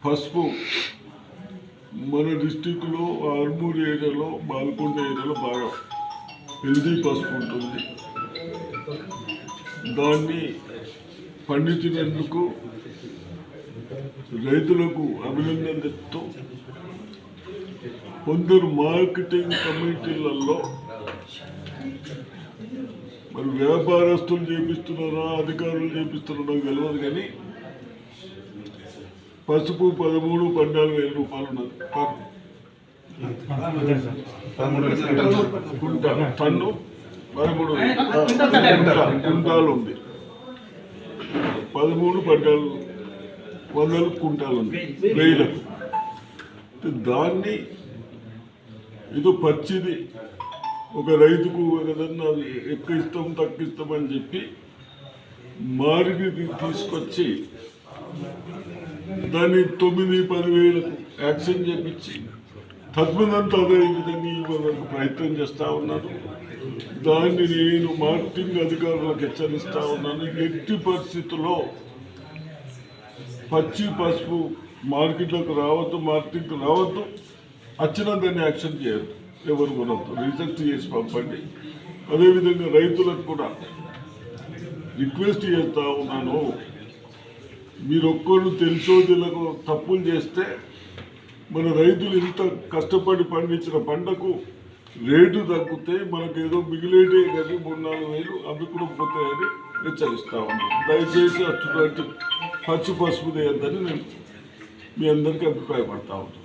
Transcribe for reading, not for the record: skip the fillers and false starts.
పసుపు మన డిస్టిక్లో ఆర్మూర్ ఏరియాలో బాల్కొండ ఏరియాలో బాగా హెల్దీ పసుపు ఉంటుంది. దాన్ని పండించినందుకు రైతులకు అభినందన చెప్తూ కొందరు మార్కెటింగ్ కమిటీలలో మరి వ్యాపారస్తులు చేపిస్తున్నారా అధికారులు చేపిస్తున్నారా నాకు తెలియదు, కానీ పసుపు 13-14 రూపాయలు ఉన్నది టన్ను, 13 కుంటాలు ఉంది, 13-14 కుంటాలు ఉంది రైలకు. దాన్ని ఏదో పచ్చిది ఒక రైతుకు ఏదన్నా ఎక్కువ ఇస్తాం తక్కువ ఇస్తాం అని చెప్పి మారిని తీసుకొచ్చి దాన్ని 9-10 వేలకు యాక్షన్ చేపించి తద్మనంతా అదే విధంగా ఇవ్వడానికి ప్రయత్నం చేస్తూ ఉన్నారు. దాన్ని నేను మార్కెటింగ్ అధికారులకు హెచ్చరిస్తూ ఉన్నాను. ఎట్టి పరిస్థితుల్లో పచ్చి పసుపు మార్కెట్లోకి రావద్దు, మార్కెట్కి రావద్దు, వచ్చినా దాన్ని యాక్షన్ చేయొద్దు, ఎవరు కొనద్దు, రిజెక్ట్ చేసి పంపండి. అదేవిధంగా రైతులకు కూడా రిక్వెస్ట్ చేస్తూ ఉన్నాను, మీరు ఒక్కరు తెలుసో తెలియకో తప్పులు చేస్తే మన రైతులు ఇంత కష్టపడి పండించిన పంటకు రేటు తగ్గితే మనకేదో మిగిలేటే కానీ 3-4 వేలు అవి కూడా పోతాయని హెచ్చరిస్తూ ఉన్నాను. దయచేసి అటువంటి పచ్చి పసుపు చేయొద్దని నేను మీ అందరికీ అభిప్రాయపడతా ఉన్నాను.